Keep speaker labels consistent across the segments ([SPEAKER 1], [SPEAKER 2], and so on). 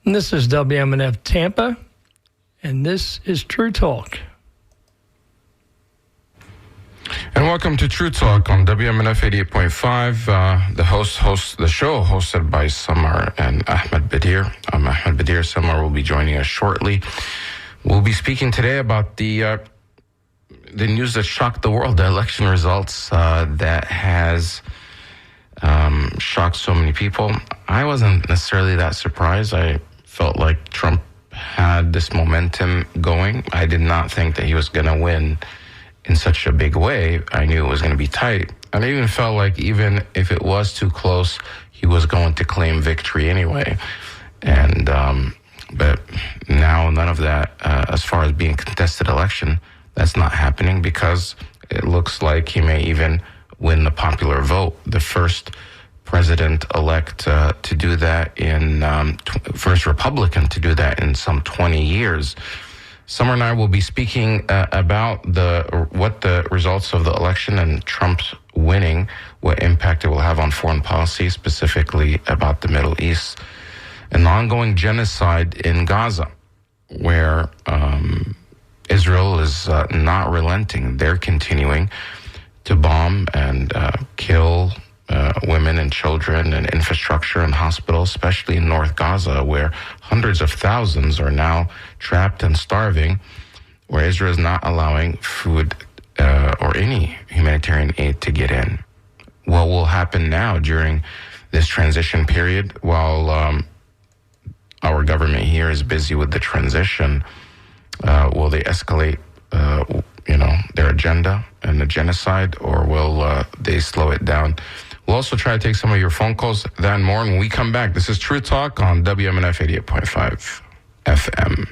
[SPEAKER 1] And this is WMNF Tampa, and this is True Talk.
[SPEAKER 2] And welcome to True Talk on WMNF 88.5. The show hosted by Samar and Ahmed Bedier. I'm Ahmed Bedier. Samar will be joining us shortly. We'll be speaking today about the news that shocked the world, the election results that has shocked so many people. I wasn't necessarily that surprised. I felt like Trump had this momentum going. I did not think that he was going to win in such a big way. I knew it was going to be tight. And I even felt like even if it was too close, he was going to claim victory anyway. And but now none of that, as far as being a contested election, that's not happening because it looks like he may even win the popular vote. The first president-elect to do that first Republican to do that in some 20 years. Summer and I will be speaking about what the results of the election and Trump's winning, what impact it will have on foreign policy, specifically about the Middle East, and the ongoing genocide in Gaza, where Israel is not relenting. They're continuing to bomb and kill women and children and infrastructure and hospitals, especially in North Gaza, where hundreds of thousands are now trapped and starving, where Israel is not allowing food or any humanitarian aid to get in. What will happen now during this transition period while our government here is busy with the transition? Will they escalate their agenda and the genocide, or will they slow it down? We'll also try to take some of your phone calls, that and more. And when we come back, this is True Talk on WMNF 88.5 FM.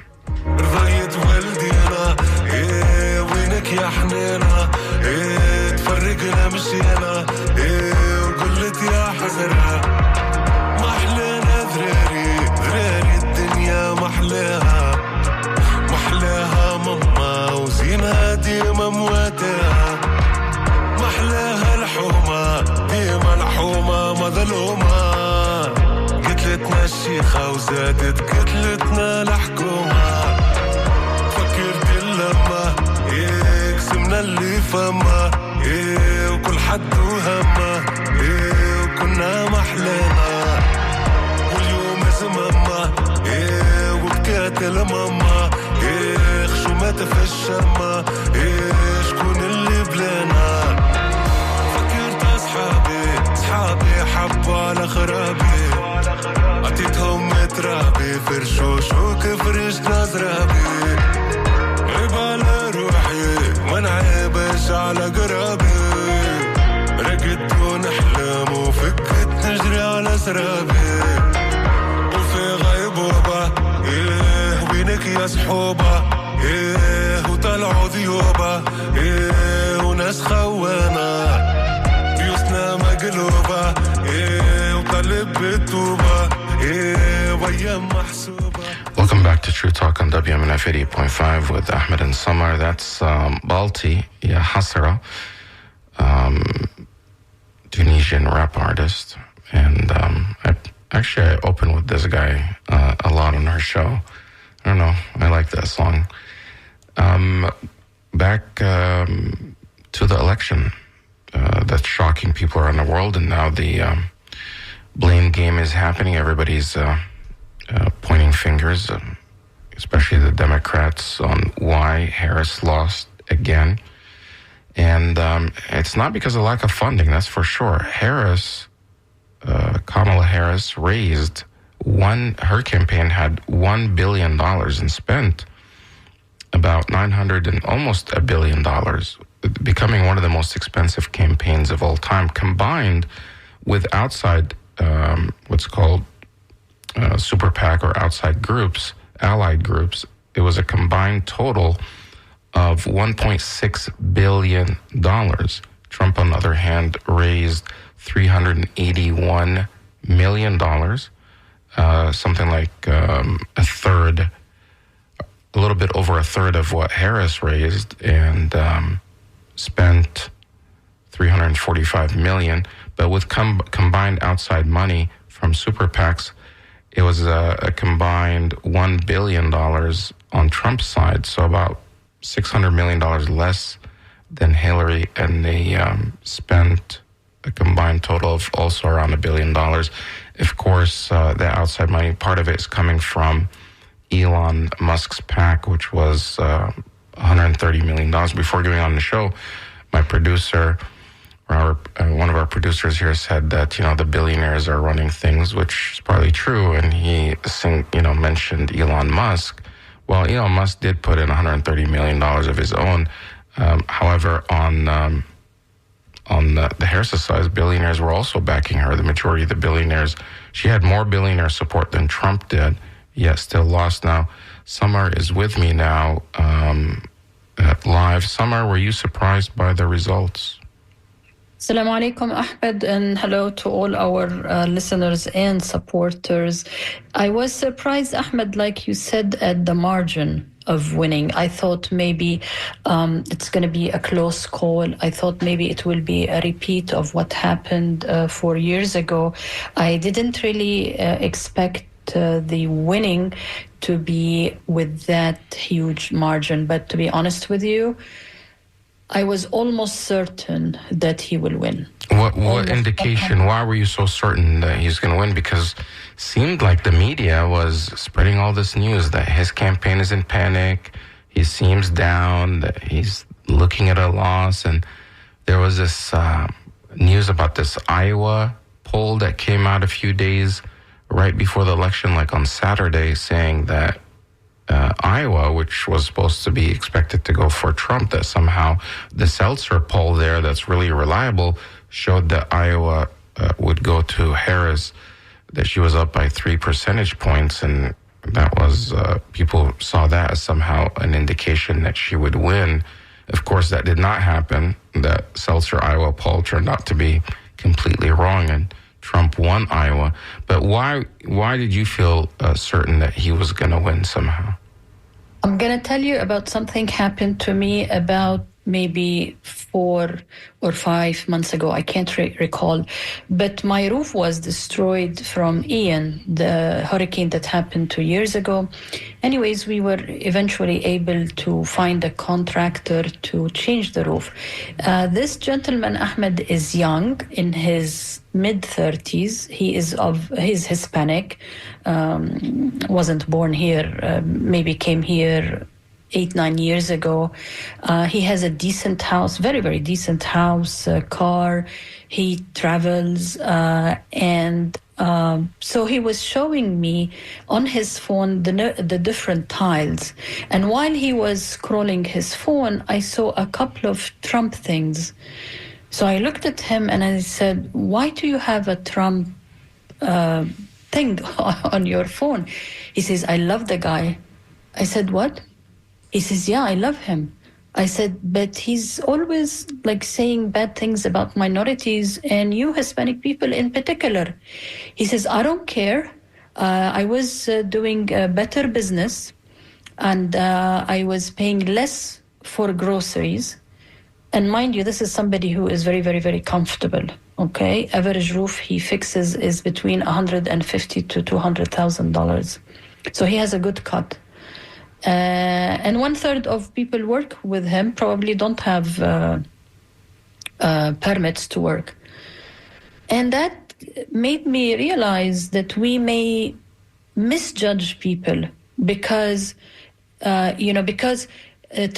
[SPEAKER 3] قتلتنا الشيخة وزادت قتلتنا الحكومة. فكرت اللمة قسمنا اللي فما وكل حد وهمه وكنا محلانا واليوم زمما وبكات الماما شو مات في الشمة شكون اللي بلانا. فكرت أصحابي حبوا على خرابي عطيتهم مترابي فرشوش وكفرش نزرابي عيب على روحي ما نعيبش على قرابي رقدت ونحلم وفكت نجري على سرابي وفي غيبوبة وينك يا صحوبة وطلعوا ذيوبة وناس خوانا بيوسنا مقلوبة وقلب بالتوبة ويام محسوبة.
[SPEAKER 2] Welcome back to True Talk on WMNF 88.5 with Ahmed and Samar. That's Balti, Ya Hasara, Tunisian rap artist. And I open with this guy a lot on our show. I don't know, I like that song. Back to the election that's shocking people around the world, and now the blame game is happening. Everybody's pointing fingers, especially the Democrats, on why Harris lost again. And it's not because of lack of funding, that's for sure. Kamala Harris raised her campaign had $1 billion and spent about $900 and almost $1 billion, becoming one of the most expensive campaigns of all time, combined with outside what's called super PAC or outside groups, allied groups. It was a combined total of $1.6 billion. Trump, on the other hand, raised $381 million, something like a little bit over a third of what Harris raised, and spent $345 million. But with combined outside money from super PACs, it was a combined $1 billion on Trump's side, so about $600 million less than Hillary, and they spent a combined total of also around $1 billion. Of course, the outside money, part of it is coming from Elon Musk's PAC, which was $130 million. Before going on the show, my producer, one of our producers here said that, the billionaires are running things, which is probably true. And he, mentioned Elon Musk. Well, Elon Musk did put in $130 million of his own. However, on the Harris side, billionaires were also backing her. The majority of the billionaires, she had more billionaire support than Trump did, yet still lost. Now, Samar is with me now live. Samar, were you surprised by the results?
[SPEAKER 4] Assalamu alaikum, Ahmed, and hello to all our listeners and supporters. I was surprised, Ahmed, like you said, at the margin of winning. I thought maybe it's going to be a close call. I thought maybe it will be a repeat of what happened 4 years ago. I didn't really expect the winning to be with that huge margin. But to be honest with you, I was almost certain that he will win.
[SPEAKER 2] What indication? Why were you so certain that he's going to win? Because it seemed like the media was spreading all this news that his campaign is in panic, he seems down, that he's looking at a loss. And there was this news about this Iowa poll that came out a few days right before the election, like on Saturday, saying that Iowa, which was supposed to be expected to go for Trump, that somehow the Seltzer poll there that's really reliable showed that Iowa would go to Harris, that she was up by 3 percentage points. And that was, people saw that as somehow an indication that she would win. Of course, that did not happen. That Seltzer Iowa poll turned out to be completely wrong, and Trump won Iowa. But why did you feel certain that he was going to win somehow?
[SPEAKER 4] I'm going to tell you about something happened to me about maybe 4 or 5 months ago. I can't recall. But my roof was destroyed from Ian, the hurricane that happened 2 years ago. Anyways, we were eventually able to find a contractor to change the roof. This gentleman, Ahmed, is young, in his mid-30s. He's Hispanic, wasn't born here, maybe came here 8-9 years ago. He has a decent house, very, very decent house, car. He travels, and so he was showing me on his phone the different tiles. And while he was scrolling his phone, I saw a couple of Trump things. So I looked at him and I said, "Why do you have a Trump thing on your phone?" He says, "I love the guy." I said, "What?" He says, "Yeah, I love him." I said, "But he's always like saying bad things about minorities and you Hispanic people in particular." He says, "I don't care. I was doing better business, and I was paying less for groceries." And mind you, this is somebody who is very, very, very comfortable. Okay, average roof he fixes is between $150,000 to $200,000, so he has a good cut. And 1/3 of people work with him probably don't have permits to work. And that made me realize that we may misjudge people because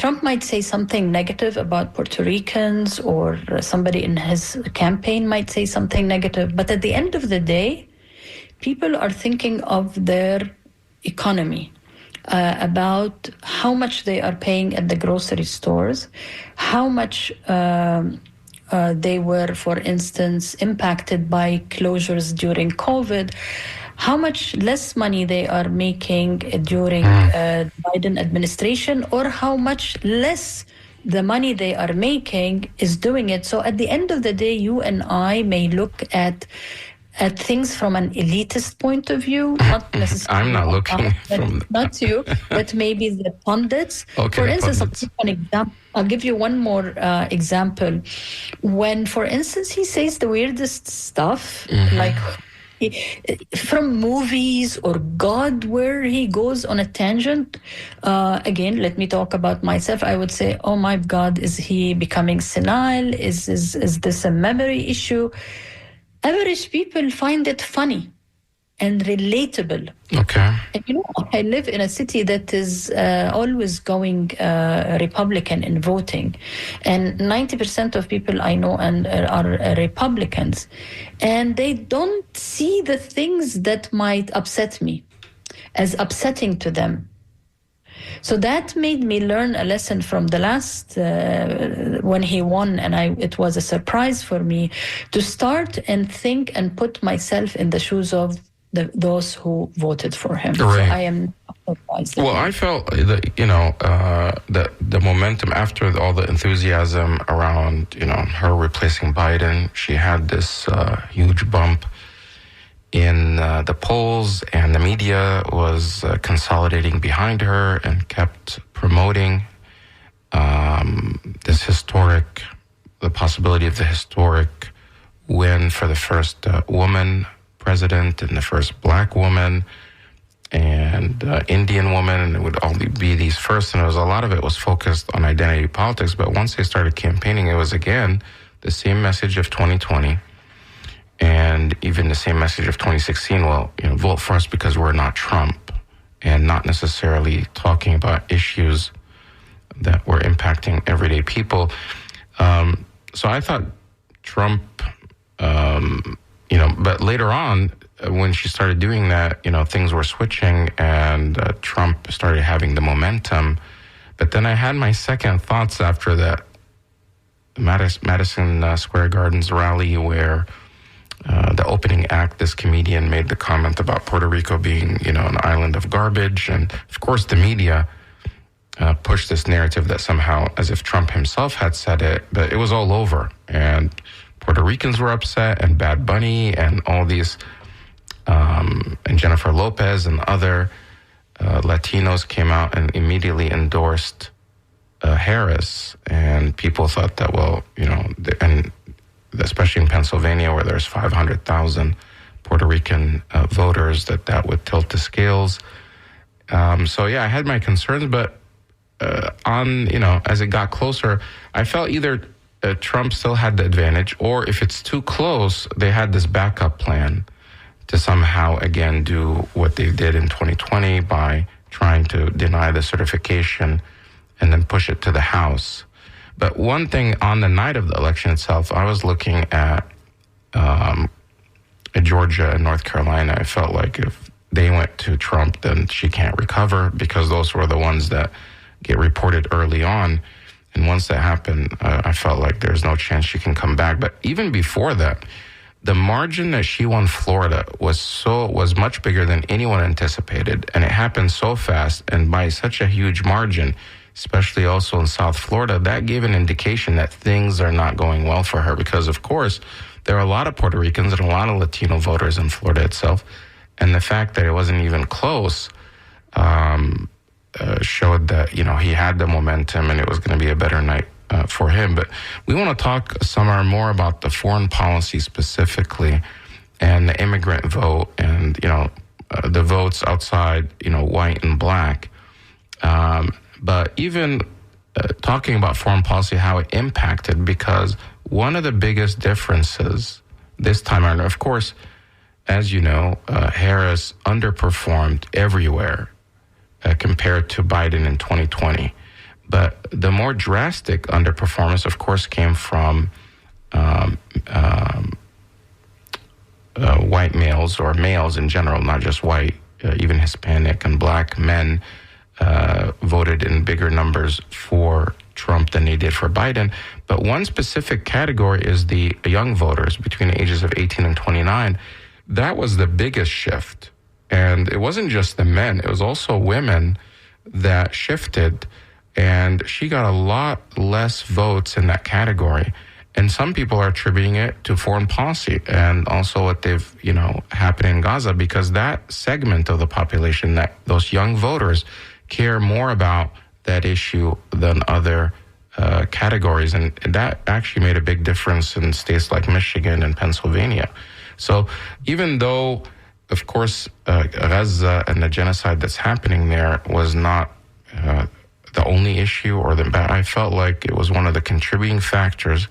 [SPEAKER 4] Trump might say something negative about Puerto Ricans, or somebody in his campaign might say something negative. But at the end of the day, people are thinking of their economy. About how much they are paying at the grocery stores, how much they were, for instance, impacted by closures during COVID, how much less money they are making during Biden administration, or how much less the money they are making is doing it. So at the end of the day, you and I may look at things from an elitist point of view, not necessarily.
[SPEAKER 2] I'm not looking from
[SPEAKER 4] not you, but maybe the pundits.
[SPEAKER 2] Okay,
[SPEAKER 4] for instance,
[SPEAKER 2] pundits.
[SPEAKER 4] I'll give you one more example. When, for instance, he says the weirdest stuff, like from movies or God, where he goes on a tangent. Again, let me talk about myself. I would say, oh my God, is he becoming senile? Is this a memory issue? Average people find it funny and relatable.
[SPEAKER 2] Okay.
[SPEAKER 4] And I live in a city that is always going Republican in voting, and 90% of people I know are Republicans, and they don't see the things that might upset me as upsetting to them. So that made me learn a lesson from the last, when he won, and it was a surprise for me to start and think and put myself in the shoes of those who voted for him.
[SPEAKER 2] Right.
[SPEAKER 4] So I am surprised.
[SPEAKER 2] Well, I felt that, the momentum after all the enthusiasm around, her replacing Biden, she had this huge bump in the polls, and the media was consolidating behind her and kept promoting the possibility of the historic win for the first woman president and the first Black woman and Indian woman, and it would all be these firsts. And a lot of it was focused on identity politics. But once they started campaigning, it was again the same message of 2020, and even the same message of 2016. Well, vote for us because we're not Trump, and not necessarily talking about issues that were impacting everyday people. So I thought Trump. But later on, when she started doing that, things were switching, and Trump started having the momentum. But then I had my second thoughts after that Madison Square Gardens rally, where the opening act, this comedian made the comment about Puerto Rico being, an island of garbage. And of course, the media pushed this narrative that somehow, as if Trump himself had said it, but it was all over. And Puerto Ricans were upset, and Bad Bunny and all these, and Jennifer Lopez and other Latinos came out and immediately endorsed Harris. And people thought that, and especially in Pennsylvania, where there's 500,000 Puerto Rican voters, that would tilt the scales. So yeah, I had my concerns, but as it got closer, I felt either Trump still had the advantage, or if it's too close, they had this backup plan to somehow again do what they did in 2020 by trying to deny the certification and then push it to the House. But one thing, on the night of the election itself, I was looking at Georgia and North Carolina. I felt like if they went to Trump, then she can't recover, because those were the ones that get reported early on. And once that happened, I felt like there's no chance she can come back. But even before that, the margin that she won Florida was much bigger than anyone anticipated. And it happened so fast and by such a huge margin, especially also in South Florida. That gave an indication that things are not going well for her, because, of course, there are a lot of Puerto Ricans and a lot of Latino voters in Florida itself. And the fact that it wasn't even close showed that, he had the momentum and it was going to be a better night for him. But we want to talk, Samar, more about the foreign policy specifically and the immigrant vote and, the votes outside, white and Black. But even talking about foreign policy, how it impacted, because one of the biggest differences this time around, of course, as you know, Harris underperformed everywhere compared to Biden in 2020. But the more drastic underperformance, of course, came from white males, or males in general, not just white, even Hispanic and Black men voted in bigger numbers for Trump than they did for Biden. But one specific category is the young voters between the ages of 18 and 29. That was the biggest shift. And it wasn't just the men, it was also women that shifted. And she got a lot less votes in that category. And some people are attributing it to foreign policy and also what they've, happened in Gaza, because that segment of the population, that those young voters, care more about that issue than other categories. And that actually made a big difference in states like Michigan and Pennsylvania, So even though, of course, Gaza and the genocide that's happening there was not the only issue I felt like it was one of the contributing factors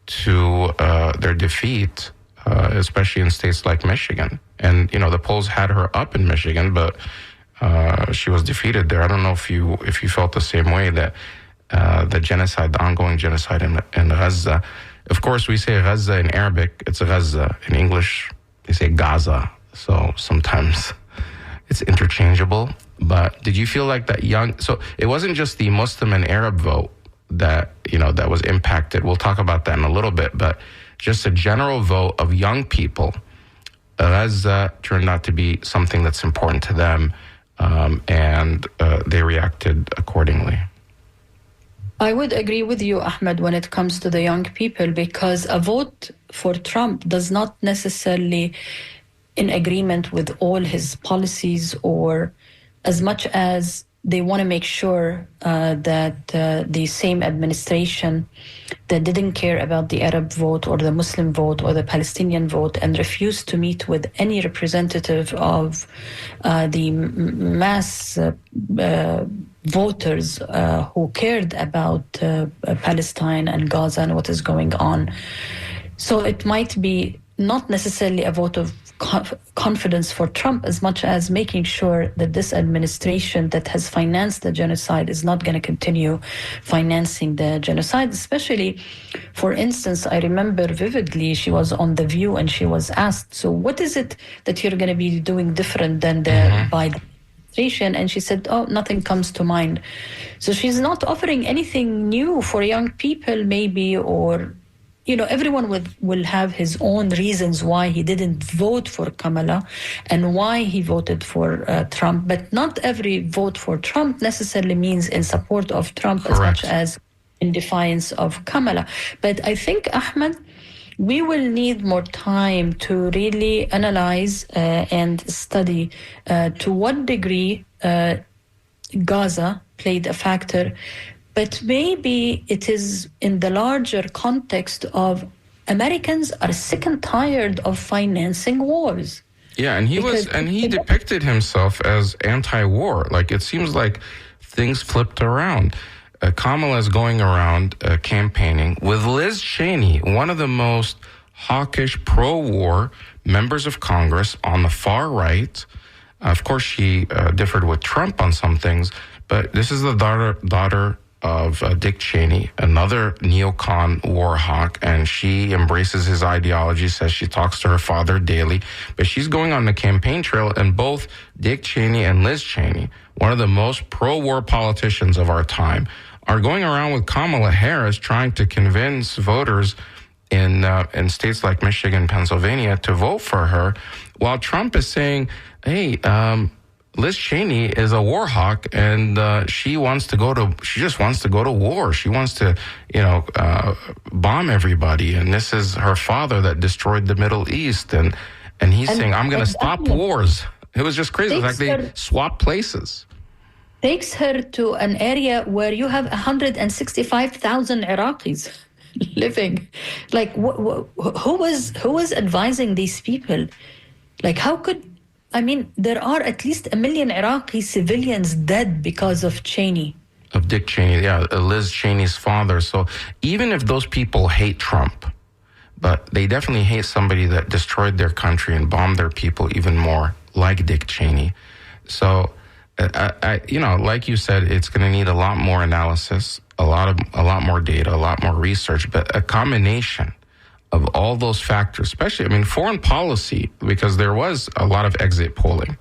[SPEAKER 2] to their defeat, especially in states like Michigan. And, the polls had her up in Michigan, but she was defeated there. I don't know if you felt the same way, that the ongoing genocide in Gaza. Of course, we say Gaza in Arabic, it's Gaza. In English, they say Gaza. So sometimes it's interchangeable. But did you feel like so it wasn't just the Muslim and Arab vote that was impacted. We'll talk about that in a little bit, but just a general vote of young people. Gaza turned out to be something that's important to them, and they reacted accordingly.
[SPEAKER 4] I would agree with you, Ahmed, when it comes to the young people, because a vote for Trump does not necessarily in agreement with all his policies, or as much as they want to make sure that the same administration that didn't care about the Arab vote or the Muslim vote or the Palestinian vote and refused to meet with any representative of the mass voters who cared about Palestine and Gaza and what is going on. So it might be not necessarily a vote of confidence for Trump as much as making sure that this administration that has financed the genocide is not going to continue financing the genocide. Especially, for instance, I remember vividly she was on The View and she was asked, so what is it that you're going to be doing different than the Biden administration? And she said, oh, nothing comes to mind. So she's not offering anything new for young people maybe, or everyone will have his own reasons why he didn't vote for Kamala and why he voted for Trump. But not every vote for Trump necessarily means in support of Trump. Correct. As much as in defiance of Kamala. But I think, Ahmed, we will need more time to really analyze and study to what degree Gaza played a factor. But maybe it is in the larger context of Americans are sick and tired of financing wars.
[SPEAKER 2] Yeah, and he depicted himself as anti-war. Like, it seems like things flipped around. Kamala is going around campaigning with Liz Cheney, one of the most hawkish pro-war members of Congress on the far right. Of course, she differed with Trump on some things, but this is the daughter of Dick Cheney, another neocon war hawk, and she embraces his ideology, says she talks to her father daily, but she's going on the campaign trail, and both Dick Cheney and Liz Cheney, one of the most pro-war politicians of our time, are going around with Kamala Harris trying to convince voters in states like Michigan, Pennsylvania to vote for her, while Trump is saying, hey, Liz Cheney is a war hawk, and she just wants to go to war. She wants to, bomb everybody. And this is her father that destroyed the Middle East. And he's saying, I'm going to stop wars. It was just crazy. It's like they swapped places.
[SPEAKER 4] Takes her to an area where you have 165,000 Iraqis living. Like, who was advising these people? Like, how could... there are at least 1 million Iraqi civilians dead because of Cheney.
[SPEAKER 2] Of Dick Cheney, yeah, Liz Cheney's father. So even if those people hate Trump, but they definitely hate somebody that destroyed their country and bombed their people even more, like Dick Cheney. So, like you said, it's going to need a lot more analysis, a lot more data, a lot more research, but a combination of all those factors, especially, foreign policy, because there was a lot of exit polling.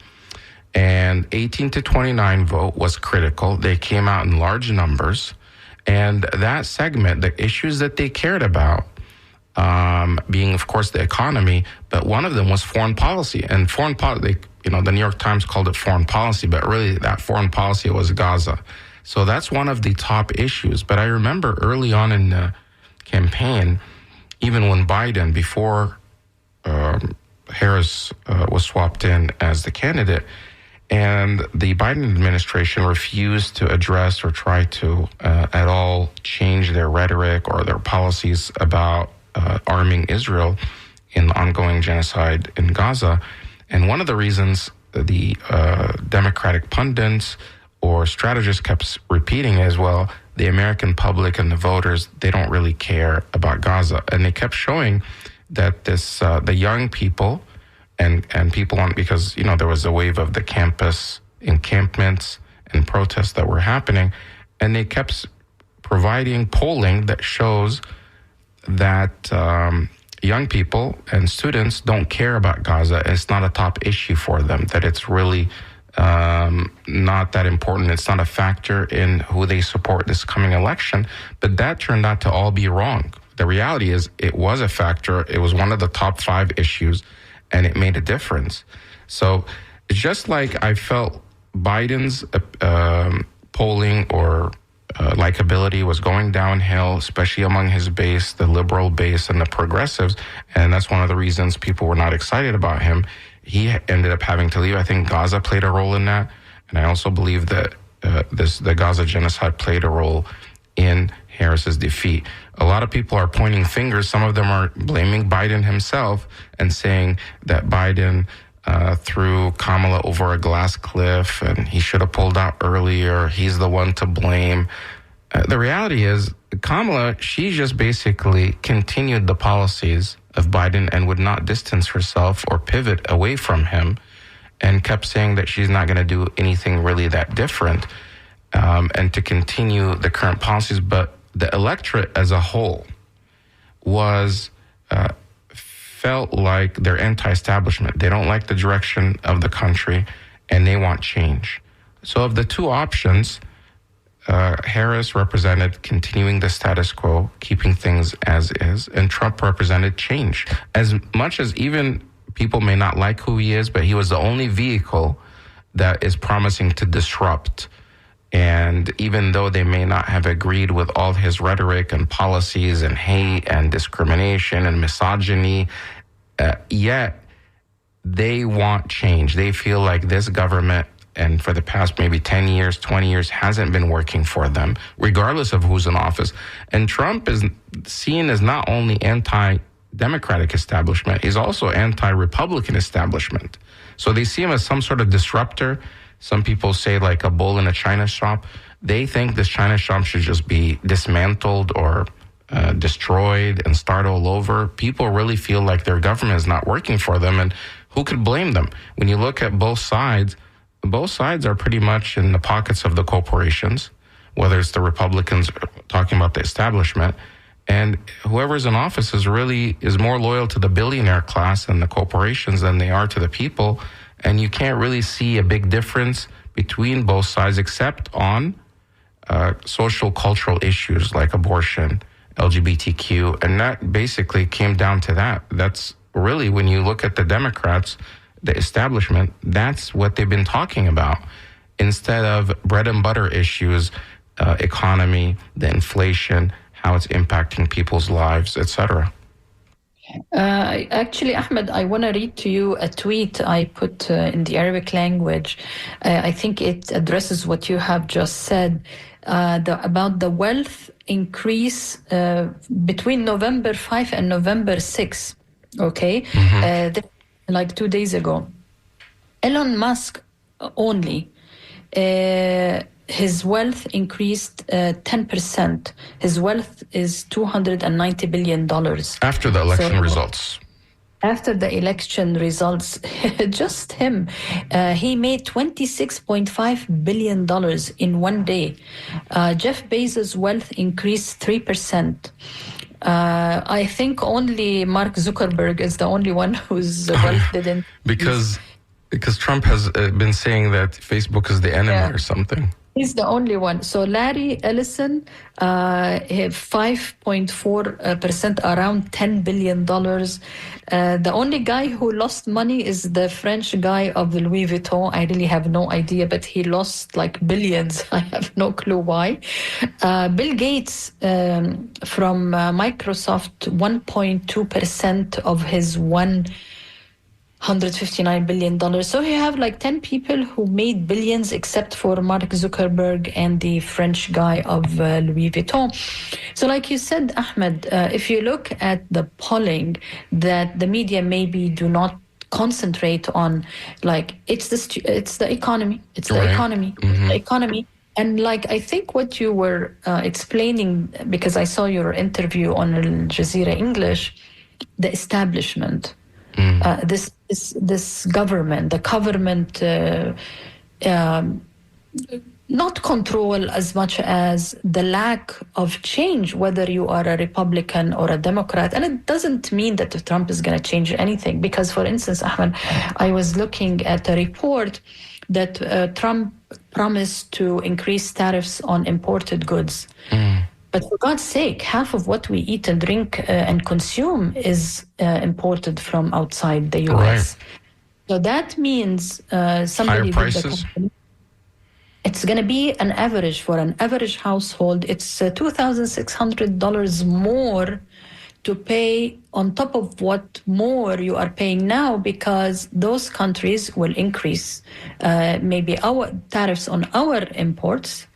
[SPEAKER 2] And 18 to 29 vote was critical. They came out in large numbers. And that segment, the issues that they cared about, being, of course, the economy, but one of them was foreign policy. And foreign policy, the New York Times called it foreign policy, but really that foreign policy was Gaza. So that's one of the top issues. But I remember early on in the campaign, even when Biden, before Harris was swapped in as the candidate, and the Biden administration refused to address or try to at all change their rhetoric or their policies about arming Israel, in the ongoing genocide in Gaza. And one of the reasons the Democratic pundits or strategists kept repeating as well, the American public and the voters, they don't really care about Gaza. And they kept showing that the young people and people because, there was a wave of the campus encampments and protests that were happening. And they kept providing polling that shows that young people and students don't care about Gaza. It's not a top issue for them, that it's really not that important. It's not a factor in who they support this coming election. But that turned out to all be wrong. The reality is it was a factor. It was one of the top 5 issues, and it made a difference. So it's just like I felt Biden's polling or likability was going downhill, especially among his base, the liberal base and the progressives. And that's one of the reasons people were not excited about him. He ended up having to leave. I think Gaza played a role in that. And I also believe that the Gaza genocide played a role in Harris's defeat. A lot of people are pointing fingers. Some of them are blaming Biden himself and saying that Biden threw Kamala over a glass cliff and he should have pulled out earlier. He's the one to blame. The reality is Kamala, she just basically continued the policies of Biden and would not distance herself or pivot away from him, and kept saying that she's not going to do anything really that different, and to continue the current policies. But the electorate as a whole felt like they're anti-establishment. They don't like the direction of the country, and they want change. So of the two options, Harris represented continuing the status quo, keeping things as is, and Trump represented change. As much as even people may not like who he is, but he was the only vehicle that is promising to disrupt. And even though they may not have agreed with all his rhetoric and policies and hate and discrimination and misogyny, yet they want change. They feel like this government, and for the past maybe 10 years, 20 years, hasn't been working for them, regardless of who's in office. And Trump is seen as not only anti-democratic establishment, he's also anti-Republican establishment. So they see him as some sort of disruptor. Some people say like a bull in a china shop. They think this china shop should just be dismantled or destroyed and start all over. People really feel like their government is not working for them, and who could blame them? When you look at both sides are pretty much in the pockets of the corporations, whether it's the Republicans talking about the establishment, and whoever's in office is more loyal to the billionaire class and the corporations than they are to the people. And you can't really see a big difference between both sides except on social cultural issues like abortion, LGBTQ, and that basically came down to that. That's really, when you look at the Democrats, the establishment, that's what they've been talking about instead of bread and butter issues, economy, the inflation, how it's impacting people's lives, etc.
[SPEAKER 4] Actually, Ahmed, I want to read to you a tweet I put in the Arabic language. I think it addresses what you have just said about the wealth increase between November 5 and November 6. Okay? Mm-hmm. Like 2 days ago. Elon Musk only, his wealth increased 10%. His wealth is $290 billion.
[SPEAKER 2] After the election results.
[SPEAKER 4] After the election results, just him, he made $26.5 billion in one day. Jeff Bezos' wealth increased 3%. I think only Mark Zuckerberg is the only one whose wealth didn't. Because
[SPEAKER 2] Trump has been saying that Facebook is the enemy or something.
[SPEAKER 4] He's the only one. So Larry Ellison, 5.4%, around $10 billion. The only guy who lost money is the French guy of Louis Vuitton. I really have no idea, but he lost like billions. I have no clue why. Bill Gates from Microsoft, 1.2% of his $100 $159 billion. So you have like 10 people who made billions, except for Mark Zuckerberg and the French guy of Louis Vuitton. So like you said, Ahmed, if you look at the polling that the media maybe do not concentrate on, like it's the economy, it's the economy, the economy. And like, I think what you were explaining, because I saw your interview on Al Jazeera English, the establishment, this government, the government, not control as much as the lack of change, whether you are a Republican or a Democrat. And it doesn't mean that Trump is going to change anything. Because, for instance, Ahmed, I was looking at a report that Trump promised to increase tariffs on imported goods. But for God's sake, half of what we eat and drink and consume is imported from outside the U.S. Right. So that means somebody
[SPEAKER 2] higher prices.
[SPEAKER 4] With the company, it's going to be an average for an average household. It's $2,600 more to pay on top of what more you are paying now, because those countries will increase maybe our tariffs on our imports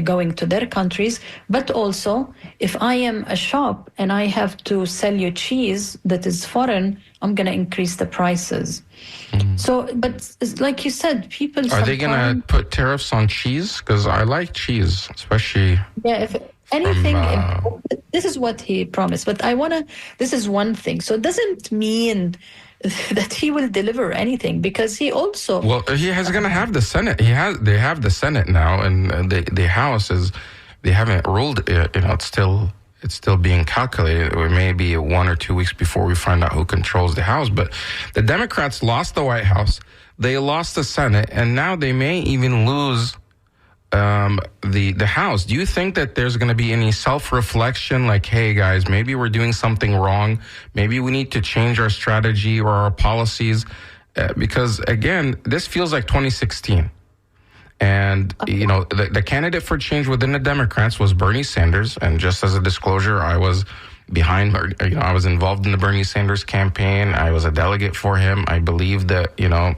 [SPEAKER 4] going to their countries. But also, if I am a shop and I have to sell you cheese that is foreign, I'm going to increase the prices. So, but like you said, people
[SPEAKER 2] are they going to put tariffs on cheese? Because I like cheese, especially.
[SPEAKER 4] Yeah, if anything, this is what he promised. But this is one thing. So it doesn't mean that he will deliver anything, because he also...
[SPEAKER 2] Well, he is going to have the Senate. They have the Senate now, and the House is... They haven't ruled, it's still being calculated. It may be 1 or 2 weeks before we find out who controls the House. But the Democrats lost the White House. They lost the Senate, and now they may even lose the House. Do you think that there's going to be any self-reflection, like, hey guys, maybe we're doing something wrong, maybe we need to change our strategy or our policies? Because again, this feels like 2016, and the candidate for change within the Democrats was Bernie Sanders. And just as a disclosure, I was I was involved in the Bernie Sanders campaign. I was a delegate for him. I believe that,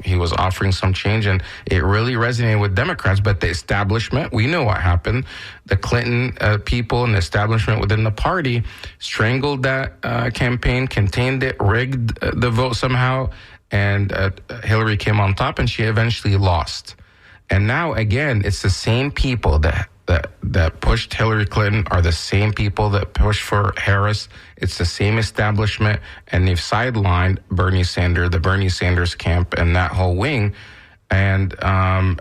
[SPEAKER 2] he was offering some change, and it really resonated with Democrats. But the establishment, we know what happened. The Clinton people and the establishment within the party strangled that campaign, contained it, rigged the vote somehow, and Hillary came on top, and she eventually lost. And now, again, it's the same people that pushed Hillary Clinton are the same people that pushed for Harris. It's the same establishment, and they've sidelined the Bernie Sanders camp and that whole wing. And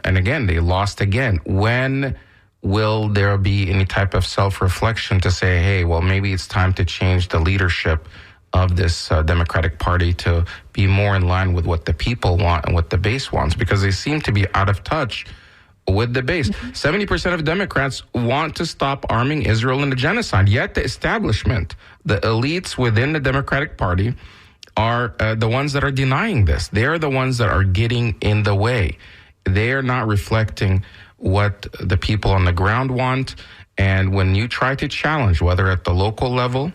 [SPEAKER 2] again, they lost again. When will there be any type of self-reflection to say, hey, well, maybe it's time to change the leadership of this Democratic Party to be more in line with what the people want and what the base wants? Because they seem to be out of touch with the base. 70% of Democrats want to stop arming Israel in the genocide. Yet the establishment, the elites within the Democratic Party, are the ones that are denying this. They are the ones that are getting in the way. They are not reflecting what the people on the ground want. And when you try to challenge, whether at the local level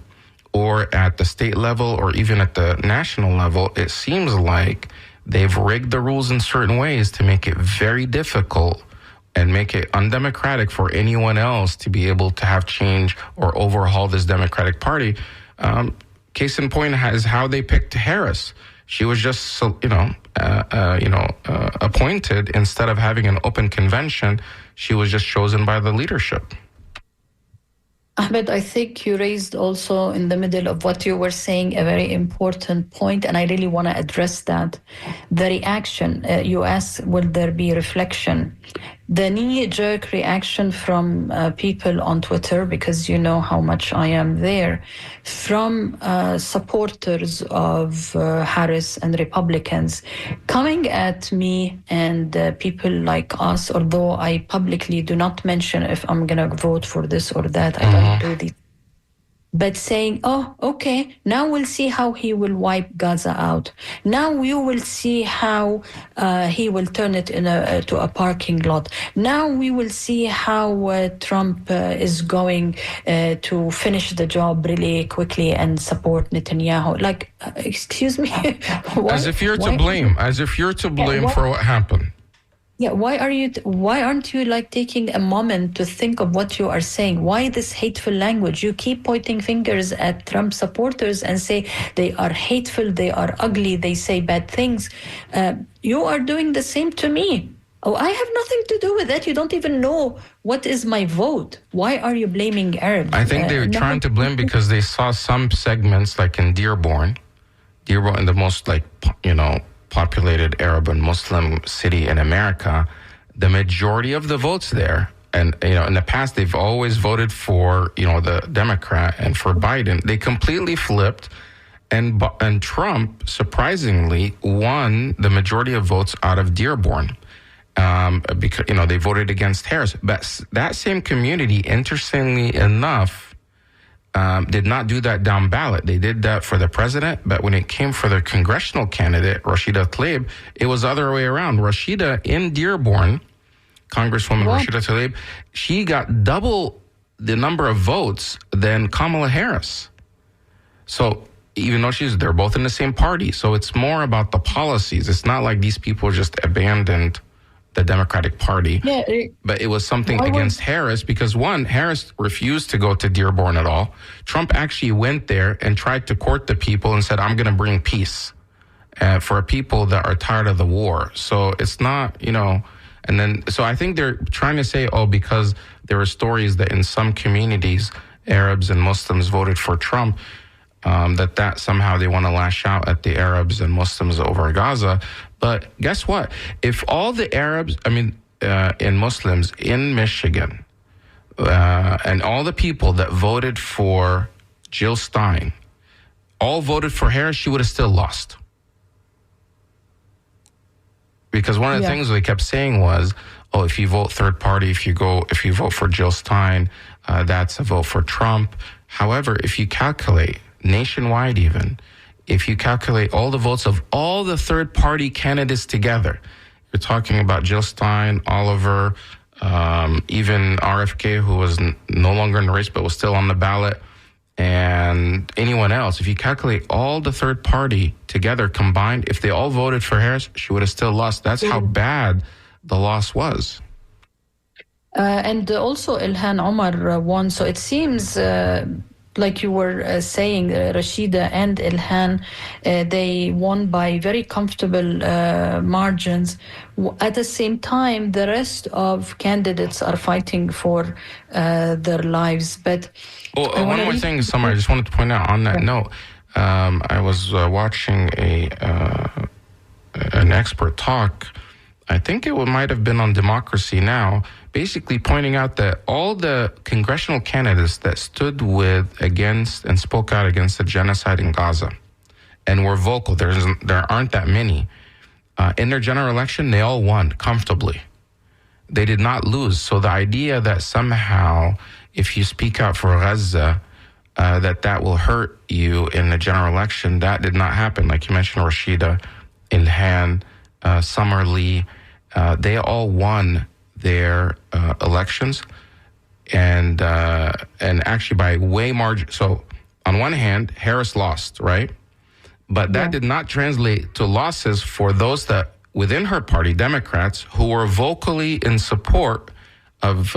[SPEAKER 2] or at the state level or even at the national level, it seems like they've rigged the rules in certain ways to make it very difficult and make it undemocratic for anyone else to be able to have change or overhaul this Democratic Party. Case in point is how they picked Harris. She was just, appointed instead of having an open convention. She was just chosen by the leadership.
[SPEAKER 4] Ahmed, I think you raised also in the middle of what you were saying a very important point, and I really want to address that. The reaction, you asked, will there be reflection? The knee-jerk reaction from people on Twitter, because you know how much I am there, from supporters of Harris and Republicans, coming at me and people like us, although I publicly do not mention if I'm going to vote for this or that. I don't do these. but saying, oh, okay, now we'll see how he will wipe Gaza out. Now you will see how he will turn it to a parking lot. Now we will see how Trump is going to finish the job really quickly and support Netanyahu. Like, excuse me?
[SPEAKER 2] As if you're to blame. As if you're to blame for what happened.
[SPEAKER 4] Yeah, why aren't you like taking a moment to think of what you are saying? Why this hateful language? You keep pointing fingers at Trump supporters and say they are hateful, they are ugly, they say bad things. You are doing the same to me. Oh, I have nothing to do with that. You don't even know what is my vote. Why are you blaming Arabs?
[SPEAKER 2] I think they're trying to blame because they saw some segments like in Dearborn, in the most populated Arab and Muslim city in America, the majority of the votes there, and in the past they've always voted for the Democrat and for Biden. They completely flipped, and Trump surprisingly won the majority of votes out of Dearborn because they voted against Harris. But that same community, interestingly enough, did not do that down ballot. They did that for the president, but when it came for their congressional candidate, Rashida Tlaib, it was the other way around. Rashida in Dearborn, Congresswoman Rashida Tlaib, she got double the number of votes than Kamala Harris. So even though they're both in the same party, so it's more about the policies. It's not like these people just abandoned the Democratic Party. Yeah, but it was something against Harris because, one, Harris refused to go to Dearborn at all. Trump actually went there and tried to court the people and said, I'm going to bring peace for people that are tired of the war. So it's not, and then, so I think they're trying to say, because there are stories that in some communities, Arabs and Muslims voted for Trump, that somehow they want to lash out at the Arabs and Muslims over Gaza. But guess what? If all the Arabs, and Muslims in Michigan, and all the people that voted for Jill Stein, all voted for Harris, she would have still lost. Because one of the things they kept saying was, if you vote third party, if you vote for Jill Stein, that's a vote for Trump. However, if you calculate nationwide even, if you calculate all the votes of all the third-party candidates together, you're talking about Jill Stein, Oliver, even RFK, who was no longer in the race but was still on the ballot, and anyone else. If you calculate all the third-party together combined, if they all voted for Harris, she would have still lost. That's how bad the loss was.
[SPEAKER 4] And also Ilhan Omar won, so it seems... like you were saying, Rashida and Ilhan, they won by very comfortable margins. At the same time, the rest of candidates are fighting for their lives. But
[SPEAKER 2] one more thing, Samar, I just wanted to point out on that note. I was watching an expert talk. I think it might have been on Democracy Now!, basically pointing out that all the congressional candidates that stood against and spoke out against the genocide in Gaza and were vocal, there aren't that many. In their general election, they all won comfortably. They did not lose. So the idea that somehow if you speak out for Gaza, that will hurt you in the general election, that did not happen. Like you mentioned, Rashida, Ilhan, Samar Lee, they all won their elections, and actually by way margin. So on one hand, Harris lost, right? But that did not translate to losses for those that within her party, Democrats, who were vocally in support of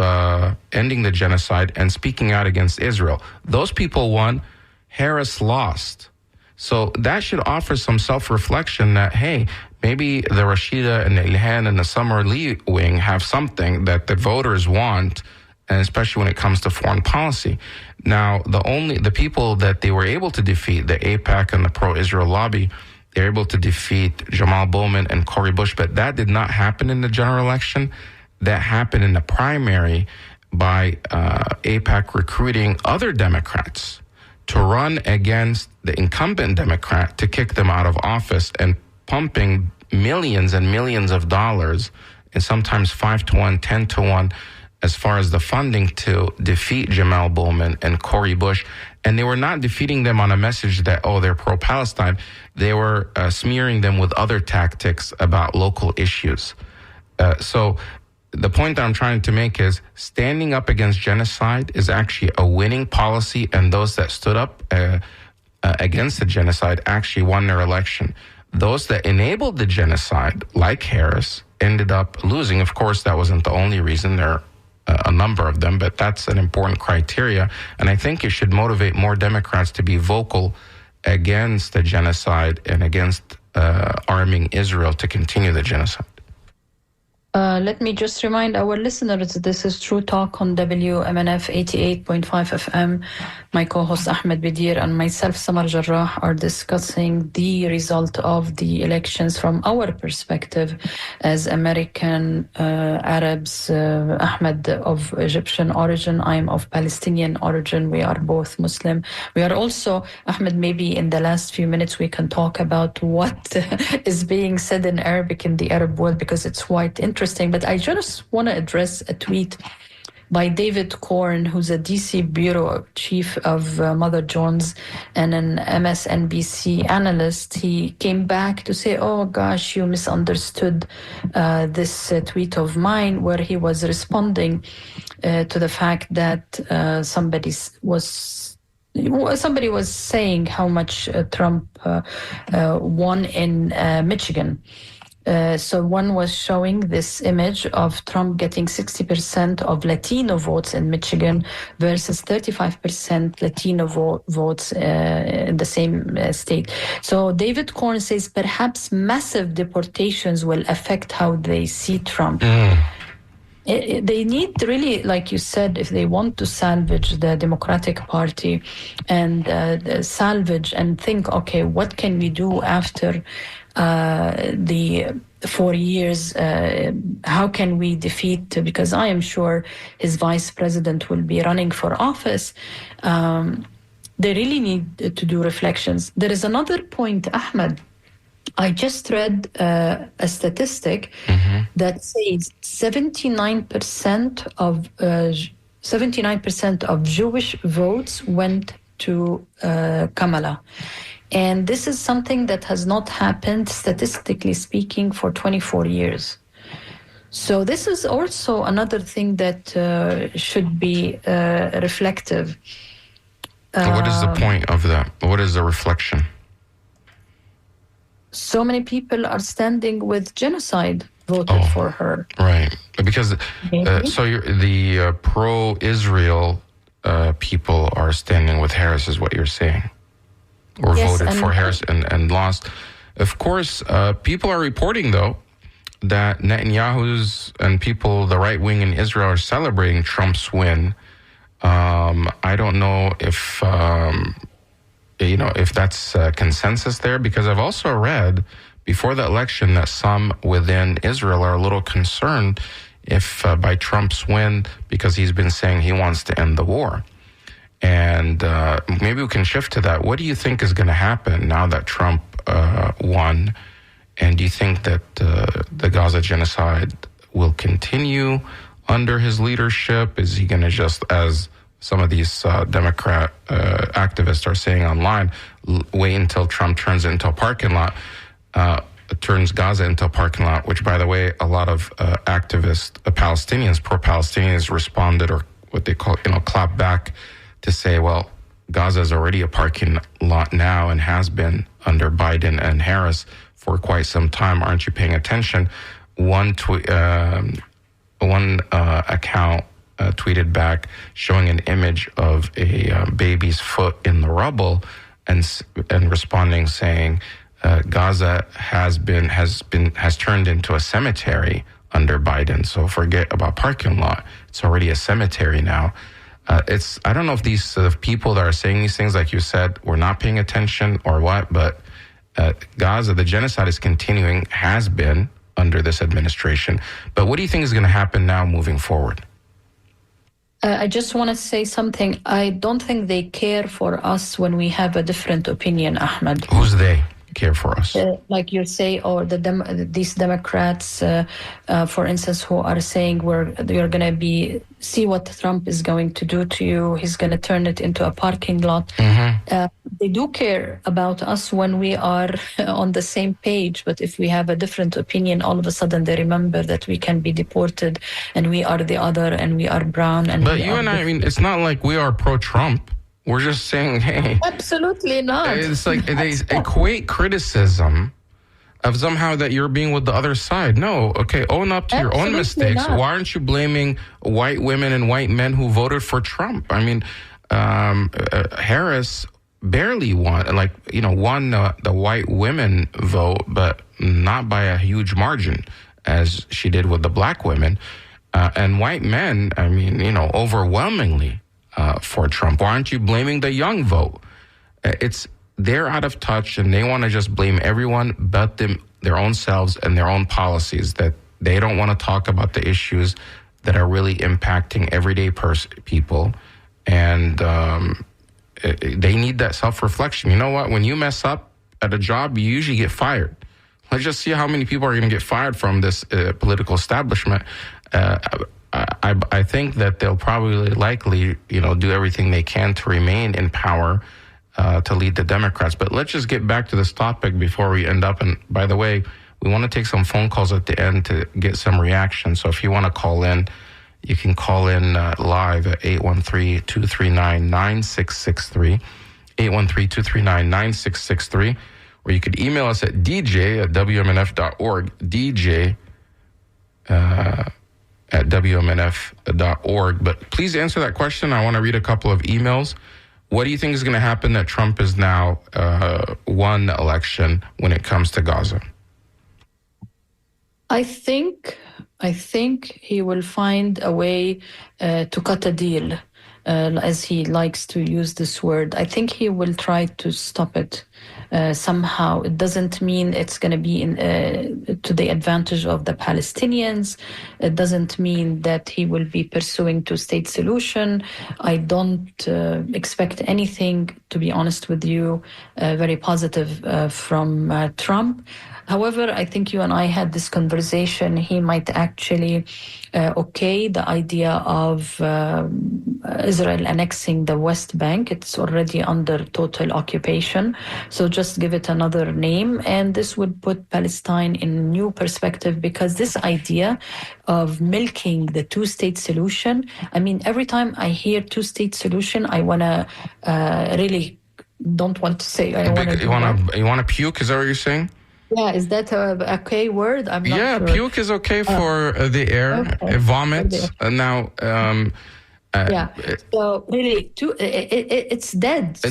[SPEAKER 2] ending the genocide and speaking out against Israel. Those people won. Harris lost. So that should offer some self-reflection that, hey, maybe the Rashida and the Ilhan and the Samar Lee wing have something that the voters want, and especially when it comes to foreign policy. Now, the people that they were able to defeat, the AIPAC and the pro-Israel lobby, they're able to defeat Jamal Bowman and Cori Bush, but that did not happen in the general election. That happened in the primary by AIPAC recruiting other Democrats to run against the incumbent Democrat to kick them out of office and pumping millions and millions of dollars, and sometimes 5-1, 10-1, as far as the funding to defeat Jamal Bowman and Cori Bush. And they were not defeating them on a message that, oh, they're pro-Palestine. They were smearing them with other tactics about local issues. So the point that I'm trying to make is standing up against genocide is actually a winning policy, and those that stood up against the genocide actually won their election. Those that enabled the genocide, like Harris, ended up losing. Of course, that wasn't the only reason. There are a number of them, but that's an important criteria. And I think it should motivate more Democrats to be vocal against the genocide and against arming Israel to continue the genocide.
[SPEAKER 4] Let me just remind our listeners, this is True Talk on WMNF 88.5 FM. My co-host Ahmed Bedier and myself, Samar Jarrah, are discussing the result of the elections from our perspective as American Arabs. Ahmed of Egyptian origin, I'm of Palestinian origin. We are both Muslim. We are also, Ahmed, maybe in the last few minutes we can talk about what is being said in Arabic in the Arab world, because it's quite interesting. But I just want to address a tweet by David Korn, who's a DC bureau chief of Mother Jones and an MSNBC analyst. He came back to say, oh gosh, you misunderstood this tweet of mine, where he was responding to the fact that somebody was saying how much Trump won in Michigan. So one was showing this image of Trump getting 60% of Latino votes in Michigan versus 35% Latino votes in the same state. So David Korn says perhaps massive deportations will affect how they see Trump. They need really, like you said, if they want to salvage the Democratic Party and salvage and think, okay, what can we do after the 4 years, how can we defeat, because I am sure his vice president will be running for office. They really need to do reflections. There is another point, Ahmed. I just read a statistic that says 79% of Jewish votes went to Kamala. And this is something that has not happened, statistically speaking, for 24 years. So this is also another thing that should be reflective.
[SPEAKER 2] What is the point of that? What is the reflection?
[SPEAKER 4] So many people are standing with genocide, voted for her.
[SPEAKER 2] Right. Because the pro-Israel people are standing with Harris, is what you're saying. Or voted for Harris and lost. Of course, people are reporting, though, that Netanyahu's and people, the right wing in Israel, are celebrating Trump's win. I don't know if that's consensus there, because I've also read before the election that some within Israel are a little concerned if by Trump's win, because he's been saying he wants to end the war. And maybe we can shift to that. What do you think is going to happen now that Trump won? And do you think that the Gaza genocide will continue under his leadership? Is he going to just, as some of these Democrat activists are saying online, wait until Trump turns it into a parking lot, turns Gaza into a parking lot, which, by the way, a lot of activists, Palestinians, pro-Palestinians responded, or what they call, clap back, to say, well, Gaza is already a parking lot now and has been under Biden and Harris for quite some time. Aren't you paying attention? One account tweeted back showing an image of a baby's foot in the rubble, and responding saying Gaza has turned into a cemetery under Biden. So forget about parking lot; it's already a cemetery now. I don't know if these people that are saying these things, like you said, were not paying attention or what, but Gaza, the genocide is continuing, has been under this administration. But what do you think is going to happen now moving forward?
[SPEAKER 4] I just want to say something. I don't think they care for us when we have a different opinion, Ahmed.
[SPEAKER 2] Who's they? care for us.
[SPEAKER 4] Like you say, or these Democrats, for instance, who are saying you're going to see what Trump is going to do to you. He's going to turn it into a parking lot. They do care about us when we are on the same page, but if we have a different opinion, all of a sudden they remember that we can be deported and we are the other and we are brown.
[SPEAKER 2] But you and I mean, it's not like we are pro-Trump. We're just saying, hey.
[SPEAKER 4] Absolutely not.
[SPEAKER 2] It's like they equate criticism of somehow that you're being with the other side. No, okay, own up to your own mistakes. Why aren't you blaming white women and white men who voted for Trump? I mean, Harris barely won, won the white women vote, but not by a huge margin as she did with the black women. And white men, I mean, overwhelmingly for Trump. Why aren't you blaming the young vote? They're out of touch and they want to just blame everyone but their own selves and their own policies, that they don't want to talk about the issues that are really impacting everyday people. And they need that self-reflection. You know what? When you mess up at a job, you usually get fired. Let's just see how many people are going to get fired from this political establishment. I think that they'll probably likely, do everything they can to remain in power to lead the Democrats. But let's just get back to this topic before we end up. And by the way, we want to take some phone calls at the end to get some reaction. So if you want to call in, you can call in live at 813-239-9663, 813-239-9663, or you could email us at dj@wmnf.org, dj at wmnf.org. But please answer that question. I want to read a couple of emails. What do you think is going to happen that Trump is now won the election when it comes to Gaza?
[SPEAKER 4] I think he will find a way to cut a deal, as he likes to use this word. I think he will try to stop it somehow. It doesn't mean it's going to be to the advantage of the Palestinians. It doesn't mean that he will be pursuing two-state solution. I don't expect anything, to be honest with you, very positive from Trump. However, I think you and I had this conversation. He might actually the idea of Israel annexing the West Bank. It's already under total occupation. So just give it another name. And this would put Palestine in new perspective, because this idea of milking the two-state solution, I mean, every time I hear two-state solution, I want to really don't want to say.
[SPEAKER 2] You want to puke? Is that what you're saying?
[SPEAKER 4] Yeah, is that a okay word? I'm not sure.
[SPEAKER 2] Puke is okay for the air. Okay. Vomit. Now,
[SPEAKER 4] so really, it's dead. So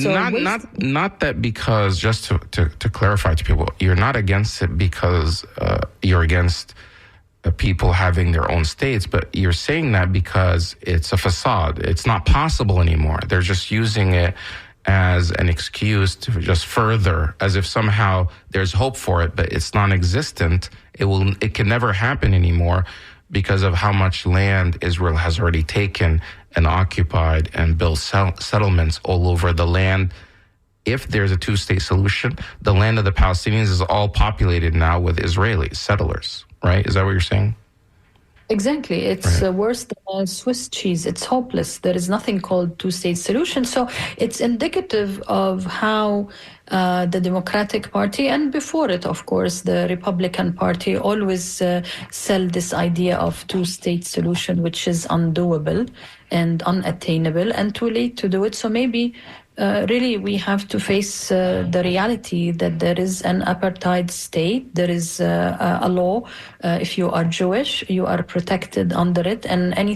[SPEAKER 2] not that, because just to clarify to people, you're not against it because you're against people having their own states, but you're saying that because it's a facade. It's not possible anymore. They're just using it as an excuse to just further, as if somehow there's hope for it, but it's non-existent. It can never happen anymore because of how much land Israel has already taken and occupied and built settlements all over the land. If there's a two-state solution, the land of the Palestinians is all populated now with Israeli settlers, right? Is that what you're saying?
[SPEAKER 4] Exactly. It's worse than Swiss cheese. It's hopeless. There is nothing called two-state solution. So it's indicative of how the Democratic Party, and before it, of course, the Republican Party, always sell this idea of two-state solution, which is undoable and unattainable and too late to do it. So maybe really we have to face the reality that there is an apartheid state. There is a law. If you are Jewish, you are protected under it, and any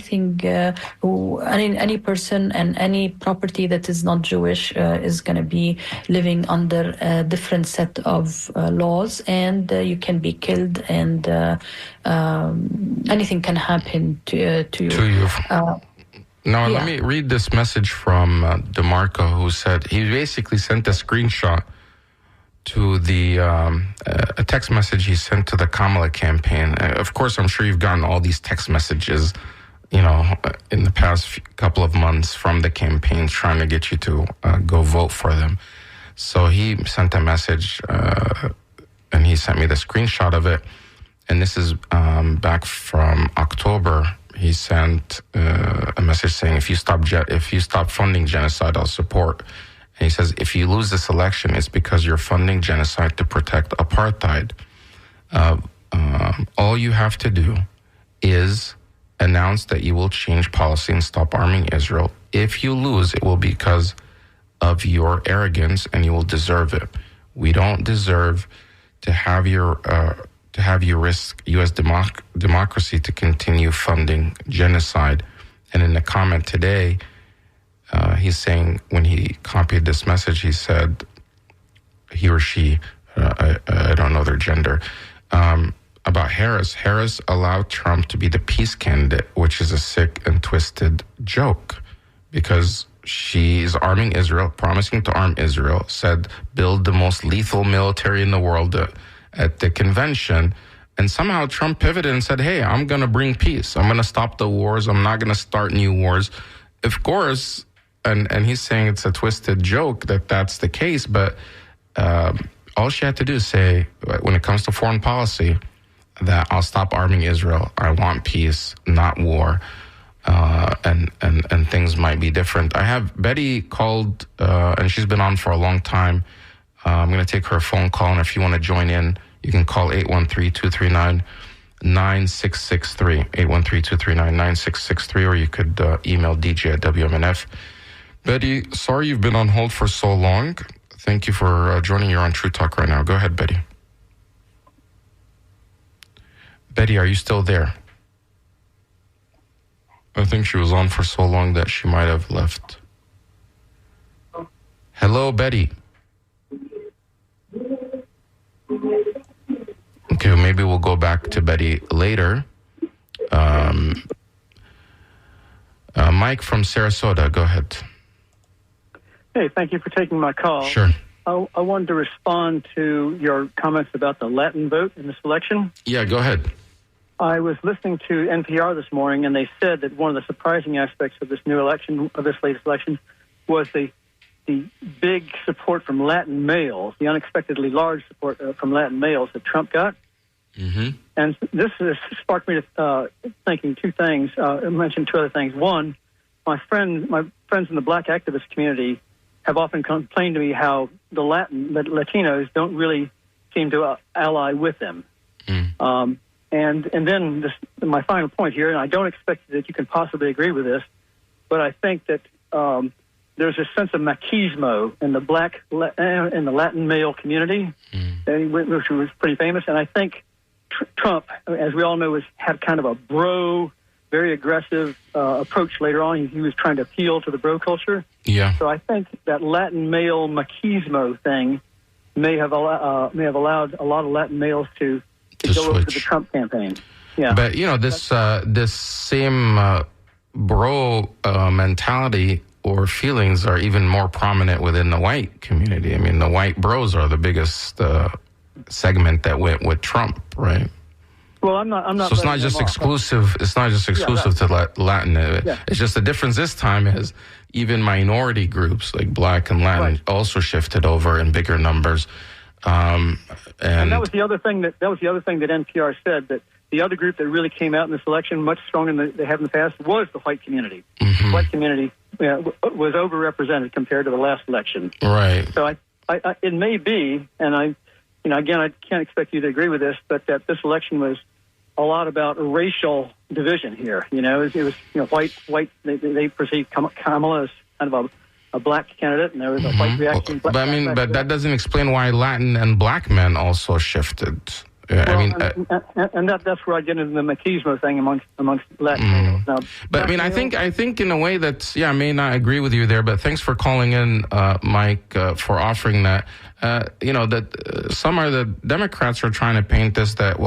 [SPEAKER 4] person and any property that is not Jewish is going to be living under a different set of laws, and you can be killed, and anything can happen to you.
[SPEAKER 2] Let me read this message from DeMarco, who said he basically sent a screenshot to a text message he sent to the Kamala campaign. Of course, I'm sure you've gotten all these text messages, in the past couple of months from the campaigns trying to get you to go vote for them. So he sent a message, and he sent me the screenshot of it. And this is back from October. He sent a message saying, if you stop funding genocide, I'll support. And he says, if you lose this election, it's because you're funding genocide to protect apartheid. All you have to do is announce that you will change policy and stop arming Israel. If you lose, it will be because of your arrogance, and you will deserve it. We don't deserve to have you risk U.S. democracy to continue funding genocide. And in the comment today, he's saying, when he copied this message, he said, he or she, I don't know their gender, about Harris. Harris allowed Trump to be the peace candidate, which is a sick and twisted joke, because she is arming Israel, promising to arm Israel, said build the most lethal military in the world at the convention. And somehow Trump pivoted and said, hey, I'm going to bring peace. I'm going to stop the wars. I'm not going to start new wars. Of course, and he's saying it's a twisted joke that that's the case, but all she had to do is say, when it comes to foreign policy, that I'll stop arming Israel. I want peace, not war. And things might be different. I have Betty called, and she's been on for a long time. I'm going to take her phone call, and if you want to join in, you can call 813-239-9663, 813-239-9663, or you could email DJ at WMNF. Betty, sorry you've been on hold for so long. Thank you for joining. You're on True Talk right now. Go ahead, Betty. Betty, are you still there? I think she was on for so long that she might have left. Hello, Betty. Okay, maybe we'll go back to Betty later. Mike from Sarasota, go ahead.
[SPEAKER 5] Hey, thank you for taking my call.
[SPEAKER 2] Sure.
[SPEAKER 5] I wanted to respond to your comments about the Latin vote in this election.
[SPEAKER 2] Yeah, go ahead.
[SPEAKER 5] I was listening to NPR this morning, and they said that one of the surprising aspects of this new election, of this latest election, was the big support from Latin males, the unexpectedly large support from Latin males that Trump got.
[SPEAKER 2] Mm-hmm.
[SPEAKER 5] And this has sparked me to thinking two things. I mentioned two other things. One, my friends in the black activist community have often complained to me how the Latinos don't really seem to ally with them. Mm. And then my final point here, and I don't expect that you can possibly agree with this, but I think that there's a sense of machismo in the in the Latin male community, which was pretty famous. And I think Trump, as we all know, had kind of a bro, very aggressive approach later on. He was trying to appeal to the bro culture. Yeah. So I think that Latin male machismo thing may have allowed a lot of Latin males to go switch over to the Trump campaign. Yeah. But
[SPEAKER 2] this same bro mentality or feelings are even more prominent within the white community. I mean, the white bros are the biggest segment that went with Trump, right?
[SPEAKER 5] Well, I'm not.
[SPEAKER 2] So it's not just exclusive. It's not just exclusive to Latin. It's just the difference this time is even minority groups like Black and Latin also shifted over in bigger numbers. And
[SPEAKER 5] that was the other thing that NPR said, that the other group that really came out in this election much stronger than they have in the past was the white community. Mm-hmm. The white community was overrepresented compared to the last election.
[SPEAKER 2] Right.
[SPEAKER 5] So I it may be, and again, I can't expect you to agree with this, but that this election was a lot about racial division here. It was white. They perceived Kamala as kind of a black candidate, and there was a white reaction.
[SPEAKER 2] But that doesn't explain why Latin and Black men also shifted.
[SPEAKER 5] That's where I get into the machismo thing amongst Latin males. Now,
[SPEAKER 2] but I think in a way that I may not agree with you there, but thanks for calling in, Mike, for offering that. Samar, the Democrats are trying to paint this that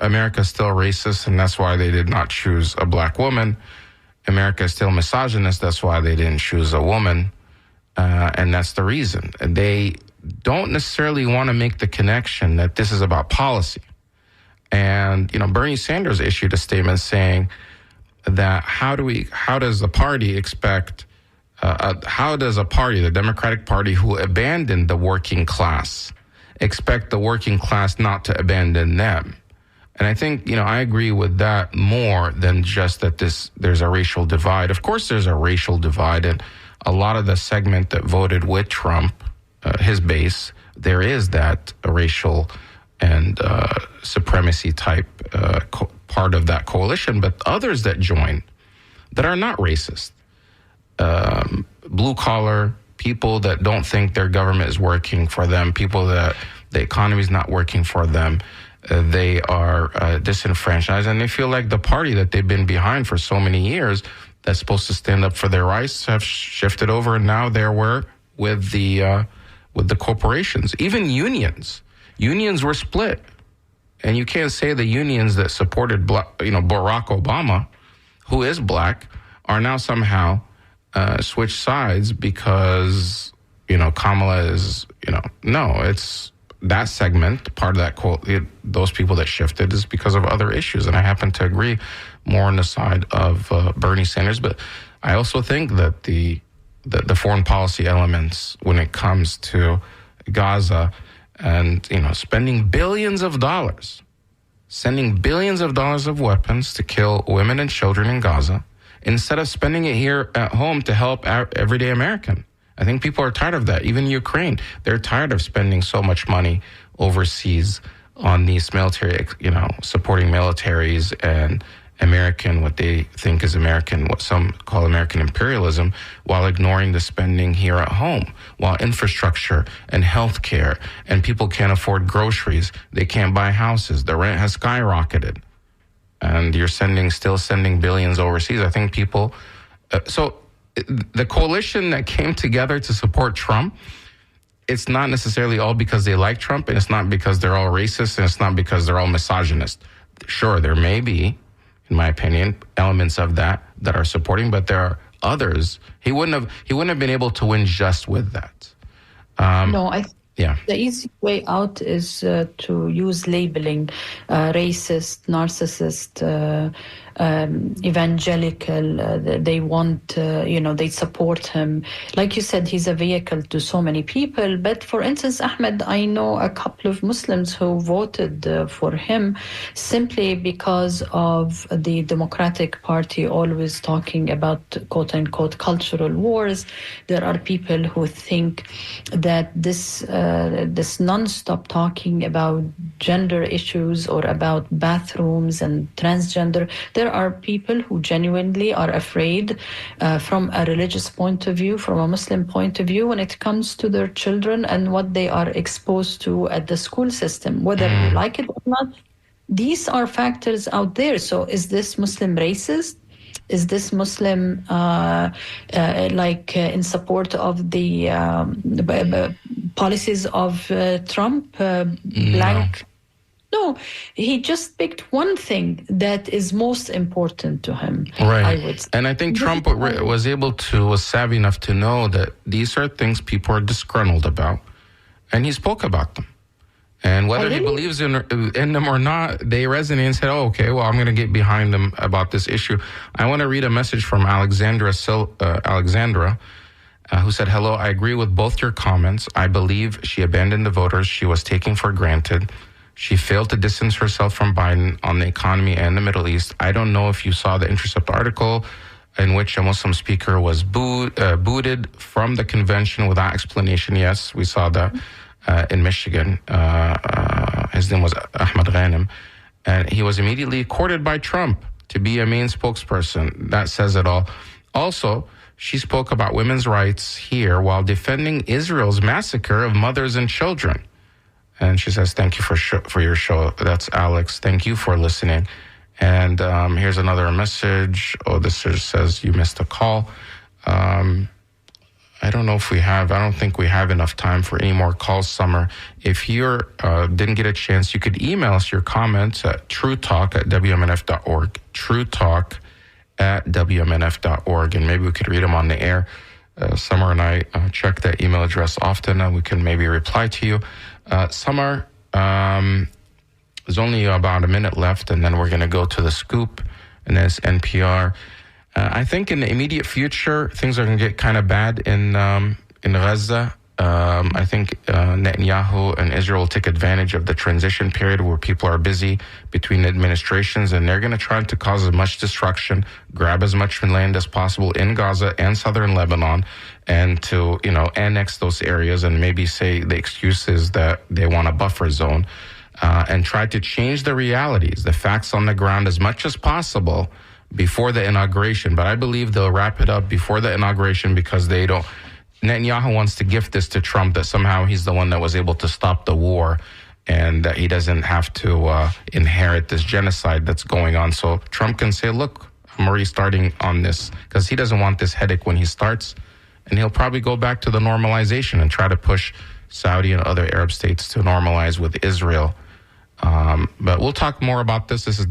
[SPEAKER 2] America's still racist, and that's why they did not choose a black woman. America is still misogynist, that's why they didn't choose a woman. And that's the reason. They don't necessarily want to make the connection that this is about policy. And, Bernie Sanders issued a statement saying that how does the party expect how does a party, the Democratic Party, who abandoned the working class, expect the working class not to abandon them? And I think, I agree with that more than just that there's a racial divide. Of course, there's a racial divide, and a lot of the segment that voted with Trump, his base, there is that racial and supremacy type part of that coalition. But others that join that are not racist, blue collar people that don't think their government is working for them, people that the economy is not working for them, they are disenfranchised, and they feel like the party that they've been behind for so many years that's supposed to stand up for their rights have shifted over, and now they're with the corporations. Even unions were split, and you can't say the unions that supported Barack Obama, who is black, are now somehow switched sides because Kamala is no, it's that segment, part of that quote, those people that shifted is because of other issues. And I happen to agree more on the side of Bernie Sanders. But I also think that the foreign policy elements when it comes to Gaza and, spending billions of dollars, sending billions of dollars of weapons to kill women and children in Gaza, instead of spending it here at home to help everyday American. I think people are tired of that. Even Ukraine, they're tired of spending so much money overseas on these military, supporting militaries and American, what they think is American, what some call American imperialism, while ignoring the spending here at home, while infrastructure and healthcare and people can't afford groceries, they can't buy houses, the rent has skyrocketed, and you're still sending billions overseas. I think people, so the coalition that came together to support Trump, it's not necessarily all because they like Trump, and it's not because they're all racist, and it's not because they're all misogynist. Sure, there may be, in my opinion, elements of that are supporting, but there are others. He wouldn't have been able to win just with that. The
[SPEAKER 4] easy way out is to use labeling, racist, narcissist, evangelical. They want, they support him. Like you said, he's a vehicle to so many people. But for instance, Ahmed, I know a couple of Muslims who voted for him simply because of the Democratic Party always talking about quote unquote cultural wars. There are people who think that this non-stop talking about gender issues or about bathrooms and transgender, there are people who genuinely are afraid from a religious point of view, from a Muslim point of view, when it comes to their children and what they are exposed to at the school system, whether you like it or not. These are factors out there. So is this Muslim racist? Is this Muslim in support of the policies of Trump? Blank? No, he just picked one thing that is most important to him.
[SPEAKER 2] Right.
[SPEAKER 4] I would say.
[SPEAKER 2] And I think Trump was savvy enough to know that these are things people are disgruntled about. And he spoke about them. And whether he believes in them or not, they resonate and said, oh, okay, well, I'm going to get behind them about this issue. I want to read a message from Alexandra, who said, hello, I agree with both your comments. I believe she abandoned the voters she was taking for granted. She failed to distance herself from Biden on the economy and the Middle East. I don't know if you saw the Intercept article in which a Muslim speaker was booted from the convention without explanation. Yes, we saw that. In Michigan. His name was Ahmed Ghanem. And he was immediately courted by Trump to be a main spokesperson. That says it all. Also, she spoke about women's rights here while defending Israel's massacre of mothers and children. And she says, thank you for your show. That's Alex. Thank you for listening. And here's another message. Oh, this just says you missed a call. I don't think we have enough time for any more calls, Samar. If you didn't get a chance, you could email us your comments at truetalk@wmnf.org, truetalk@wmnf.org, and maybe we could read them on the air. Samar and I check that email address often, and we can maybe reply to you. Samar, there's only about a minute left, and then we're going to go to the scoop, and that's NPR. I think in the immediate future, things are going to get kind of bad in Gaza. I think Netanyahu and Israel will take advantage of the transition period where people are busy between administrations, and they're going to try to cause as much destruction, grab as much land as possible in Gaza and southern Lebanon, and to, annex those areas and maybe say the excuse is that they want a buffer zone, and try to change the realities, the facts on the ground as much as possible before the inauguration. But I believe they'll wrap it up before the inauguration because they don't. Netanyahu wants to gift this to Trump that somehow he's the one that was able to stop the war and that he doesn't have to inherit this genocide that's going on. So Trump can say, look, I'm already starting on this, because he doesn't want this headache when he starts. And he'll probably go back to the normalization and try to push Saudi and other Arab states to normalize with Israel. But we'll talk more about this. This is